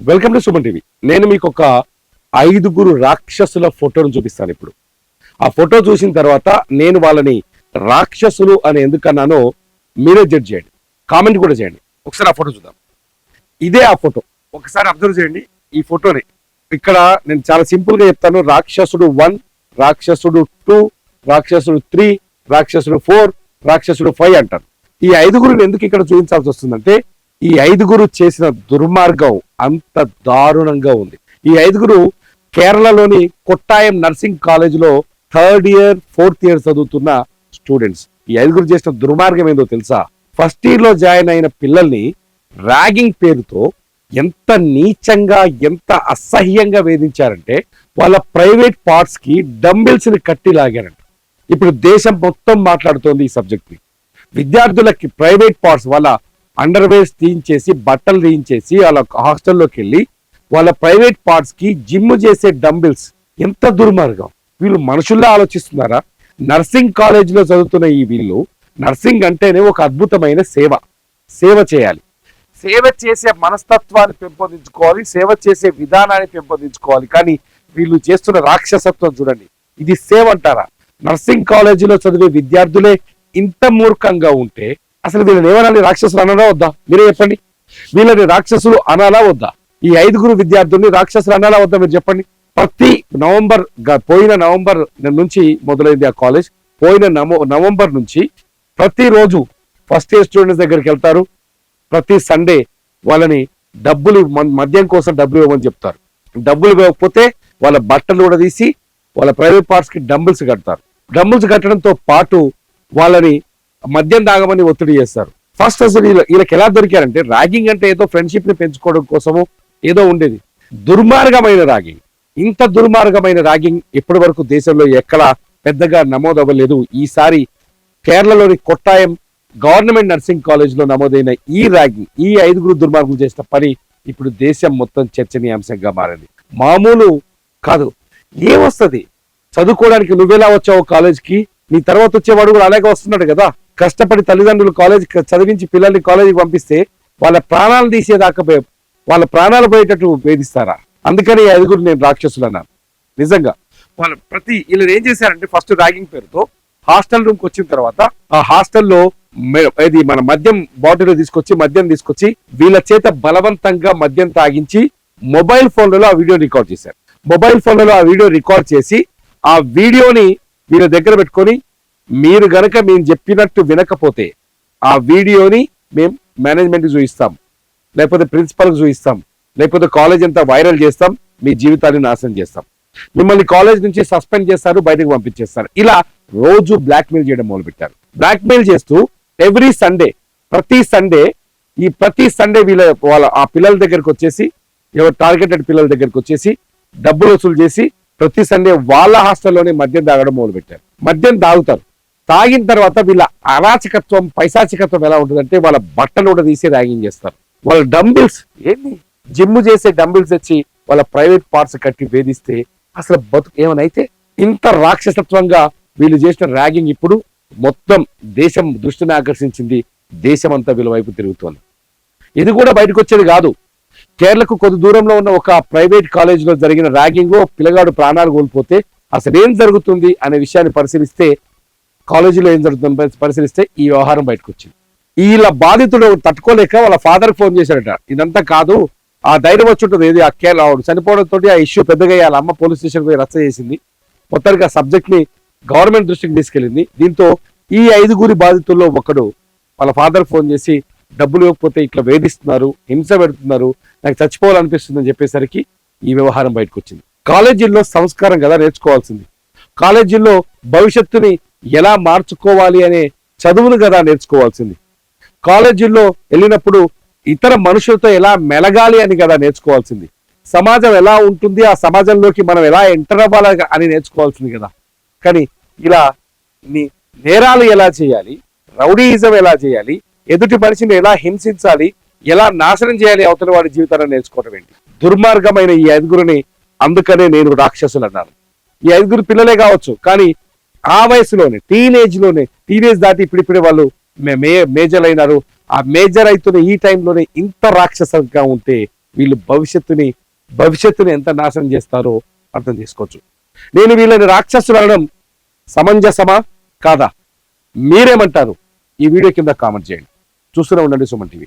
Welcome to Suman TV. నేను మీకు ఒక 5 రాక్షసుల ఫోటోను చూపిస్తాను. ఇప్పుడు ఆ ఫోటో చూసిన తర్వాత నేను వాళ్ళని రాక్షసులు అని ఎందుకన్నానో మీరే జడ్జ్ చేయండి, కామెంట్ కూడా చేయండి. ఒకసారి ఆ ఫోటో చూద్దాం. ఇదే ఆ ఫోటో, ఒకసారి అబ్జర్వ్ చేయండి ఈ ఫోటోని. ఇక్కడ నేను చాలా సింపుల్ గా చెప్తాను. రాక్షసుడు 1, రాక్షసుడు 2, రాక్షసుడు 3, రాక్షసుడు 4, రాక్షసుడు 5 అంటారు. ఈ 5 ఎందుకు ఇక్కడ చూపించాల్సి వస్తుందంటే ఈ 5 చేసిన దుర్మార్గం అంత దారుణంగా ఉంది. ఈ 5 కేరళలోని కొట్టాయం నర్సింగ్ కాలేజీలో 3rd ఇయర్ 4th ఇయర్ చదువుతున్న స్టూడెంట్స్. ఈ 5 చేసిన దుర్మార్గం ఏందో తెలుసా? ఫస్ట్ ఇయర్ లో జాయిన్ అయిన పిల్లల్ని ర్యాగింగ్ పేరుతో ఎంత నీచంగా, ఎంత అసహ్యంగా వేధించారంటే వాళ్ళ ప్రైవేట్ పార్ట్స్ కి డంబిల్స్ ని కట్టి లాగారంట. ఇప్పుడు దేశం మొత్తం మాట్లాడుతోంది ఈ సబ్జెక్ట్ ని. విద్యార్థులకి ప్రైవేట్ పార్ట్స్, వాళ్ళ అండర్వేర్స్ తీయించేసి, బట్టలు తీయించేసి వాళ్ళ హాస్టల్లోకి వెళ్ళి వాళ్ళ ప్రైవేట్ పార్ట్స్ కి జిమ్ చేసే డంబిల్స్. ఎంత దుర్మార్గం! వీళ్ళు మనుషుల్లా ఆలోచిస్తున్నారా? నర్సింగ్ కాలేజీలో చదువుతున్న ఈ వీళ్ళు నర్సింగ్ అంటేనే ఒక అద్భుతమైన సేవ చేయాలి. సేవ చేసే మనస్తత్వాన్ని పెంపొందించుకోవాలి, సేవ చేసే విధానాన్ని పెంపొందించుకోవాలి. కానీ వీళ్ళు చేస్తున్న రాక్షసత్వం చూడండి. ఇది సేవ అంటారా? నర్సింగ్ కాలేజీలో చదివే విద్యార్థులే ఇంత మూర్ఖంగా ఉంటే అసలు వీళ్ళని ఏమనాలి? రాక్షసులు అనాలా వద్దా? మీరే చెప్పండి. వీళ్ళని రాక్షసులు అనాలా వద్దా? ఈ 5 విద్యార్థుల్ని రాక్షసులు అనాలా వద్దా? మీరు చెప్పండి. పోయిన నవంబర్ నుంచి మొదలైంది ఆ కాలేజ్. పోయిన నవంబర్ నుంచి ప్రతిరోజు ఫస్ట్ ఇయర్ స్టూడెంట్స్ దగ్గరికి వెళ్తారు. ప్రతి సండే వాళ్ళని మద్యం కోసం డబ్బులు ఇవ్వమని చెప్తారు. డబ్బులు ఇవ్వకపోతే వాళ్ళ బట్టలు కూడా తీసి వాళ్ళ ప్రైవేట్ పార్ట్స్ కి డంబుల్స్ కడతారు. డంబుల్స్ కట్టడంతో పాటు వాళ్ళని మద్యం తాగమని ఒత్తిడి చేస్తారు. ఫస్ట్ అసలు వీళ్ళకి ఎలా దొరికారంటే, ర్యాగింగ్ అంటే ఏదో ఫ్రెండ్షిప్ ని పెంచుకోవడం కోసమో ఏదో ఉండేది. దుర్మార్గమైన ర్యాగింగ్. ఇంత దుర్మార్గమైన ర్యాగింగ్ ఇప్పటి వరకు దేశంలో ఎక్కడా పెద్దగా నమోదవ్వలేదు. ఈసారి కేరళలోని కొట్టాయం గవర్నమెంట్ నర్సింగ్ కాలేజ్ లో నమోదైన ఈ ర్యాగింగ్, ఈ 5 దుర్మార్గులు చేసిన పని ఇప్పుడు దేశం మొత్తం చర్చనీయాంశంగా మారింది. మామూలు కాదు. ఏమొస్తుంది చదువుకోవడానికి? నువ్వెలా వచ్చావు కాలేజ్కి? నీ తర్వాత వచ్చేవాడు కూడా అలాగే వస్తున్నాడు కదా. కష్టపడి తల్లిదండ్రులు కాలేజ్ చదివించి పిల్లల్ని కాలేజీకి పంపిస్తే వాళ్ళ ప్రాణాలు తీసేదాకా, వాళ్ళ ప్రాణాలు పోయేటట్టు వేధిస్తారా? అందుకని 5 నేను రాక్షసులు అన్నాను. నిజంగా వీళ్ళు ఏం చేశారంటే, ఫస్ట్ ర్యాగింగ్ పేరుతో హాస్టల్ రూమ్కి వచ్చిన తర్వాత ఆ హాస్టల్లో మన మద్యం బాటిల్ తీసుకొచ్చి వీళ్ళ చేత బలవంతంగా మద్యం తాగించి మొబైల్ ఫోన్లలో ఆ వీడియో రికార్డ్ చేశారు. మొబైల్ ఫోన్లలో ఆ వీడియో రికార్డ్ చేసి ఆ వీడియోని వీళ్ళ దగ్గర పెట్టుకొని, మీరు గనక మేము చెప్పినట్టు వినకపోతే ఆ వీడియోని మేము మేనేజ్మెంట్ కి చూపిస్తాం, లేకపోతే ప్రిన్సిపల్ కి చూపిస్తాం, లేకపోతే కాలేజ్ అంతా వైరల్ చేస్తాం, మీ జీవితాన్ని నాశనం చేస్తాం, మిమ్మల్ని కాలేజ్ నుంచి సస్పెండ్ చేస్తారు, బయటకు పంపించేస్తారు. ఇలా రోజు బ్లాక్మెయిల్ చేయడం మొదలుపెట్టారు. బ్లాక్మెయిల్ చేస్తూ ప్రతి సండే వాళ్ళ ఆ పిల్లల దగ్గరకు వచ్చేసి, ఎవరు టార్గెటెడ్ పిల్లల దగ్గరకు వచ్చేసి డబ్బులు వసూలు చేసి ప్రతి సండే వాళ్ళ హాస్టల్లోనే మద్యం తాగడం మొదలుపెట్టారు. మద్యం తాగుతారు. తాగిన తర్వాత వీళ్ళ అరాచకత్వం, పైశాచికత్వం ఎలా ఉంటుందంటే వాళ్ళ బట్టలు కూడా తీసి ర్యాగింగ్ చేస్తారు. వాళ్ళ డంబిల్స్ జిమ్ చేసే డంబిల్స్ తెచ్చి వాళ్ళ ప్రైవేట్ పార్ట్స్ కట్టి వేధిస్తే అసలు ఏమనైతే ఇంత రాక్షసత్వంగా వీళ్ళు చేసిన ర్యాగింగ్ ఇప్పుడు మొత్తం దేశం దృష్టిని ఆకర్షించింది. దేశం అంతా వీళ్ళ వైపు తిరుగుతోంది. ఇది కూడా బయటకు వచ్చేది కాదు. కేరళకు కొద్ది దూరంలో ఉన్న ఒక ప్రైవేట్ కాలేజీలో జరిగిన ర్యాగింగ్, పిల్లగాడు ప్రాణాలు కోల్పోతే అసలు ఏం జరుగుతుంది అనే విషయాన్ని పరిశీలిస్తే, కాలేజీలో ఏం జరుగుతుంది పరిశీలిస్తే ఈ వ్యవహారం బయటకు వచ్చింది. వీళ్ళ బాధితుడు తట్టుకోలేక వాళ్ళ ఫాదర్ ఫోన్ చేశాడట. ఇదంతా కాదు, ఆ ధైర్యం వచ్చి ఉంటుంది. ఏది ఆ కేరళ చనిపోవడంతో ఆ ఇష్యూ పెద్దగా వాళ్ళ అమ్మ పోలీస్ స్టేషన్ పోయి రచ్చ చేసింది. మొత్తానికి ఆ సబ్జెక్ట్ ని గవర్నమెంట్ దృష్టికి తీసుకెళ్ళింది. దీంతో ఈ 5 బాధితుల్లో ఒకడు వాళ్ళ ఫాదర్ ఫోన్ చేసి, డబ్బులు ఇవ్వకపోతే ఇట్లా వేధిస్తున్నారు, హింస పెడుతున్నారు, నాకు చచ్చిపోవాలనిపిస్తుందని చెప్పేసరికి ఈ వ్యవహారం బయటకు వచ్చింది. కాలేజీల్లో సంస్కారం కదా నేర్చుకోవాల్సింది. కాలేజీల్లో భవిష్యత్తుని ఎలా మార్చుకోవాలి అనే చదువును కదా నేర్చుకోవాల్సింది. కాలేజీల్లో వెళ్ళినప్పుడు ఇతర మనుషులతో ఎలా మెలగాలి అని కదా నేర్చుకోవాల్సింది. సమాజం ఎలా ఉంటుంది, ఆ సమాజంలోకి మనం ఎలా ఎంటర్ అవ్వాలి అని నేర్చుకోవాల్సింది కదా. కానీ ఇలా నేరాలు ఎలా చేయాలి, రౌడీయిజం ఎలా చేయాలి, ఎదుటి మనిషిని ఎలా హింసించాలి, ఎలా నాశనం చేయాలి అవతల వాడి జీవితాన్ని నేర్చుకోవడం ఏంటి? దుర్మార్గమైన ఈ 5 అందుకనే నేను రాక్షసులు అన్నాను. ఈ 5 పిల్లలే కావచ్చు, కానీ ఆ వయసులోనే టీనేజ్ దాటి ఇప్పుడిప్పుడే వాళ్ళు మేజర్ అయినారు. ఆ మేజర్ అవుతున్న ఈ టైంలోనే ఇంత రాక్షసంగా ఉంటే వీళ్ళు భవిష్యత్తుని ఎంత నాశనం చేస్తారో అర్థం చేసుకోవచ్చు. నేను వీళ్ళని రాక్షసులు అనడం సమంజసమా కాదా? మీరేమంటారు? ఈ వీడియో కింద కామెంట్ చేయండి. చూస్తూనే ఉండండి సుమన్ టీవీ.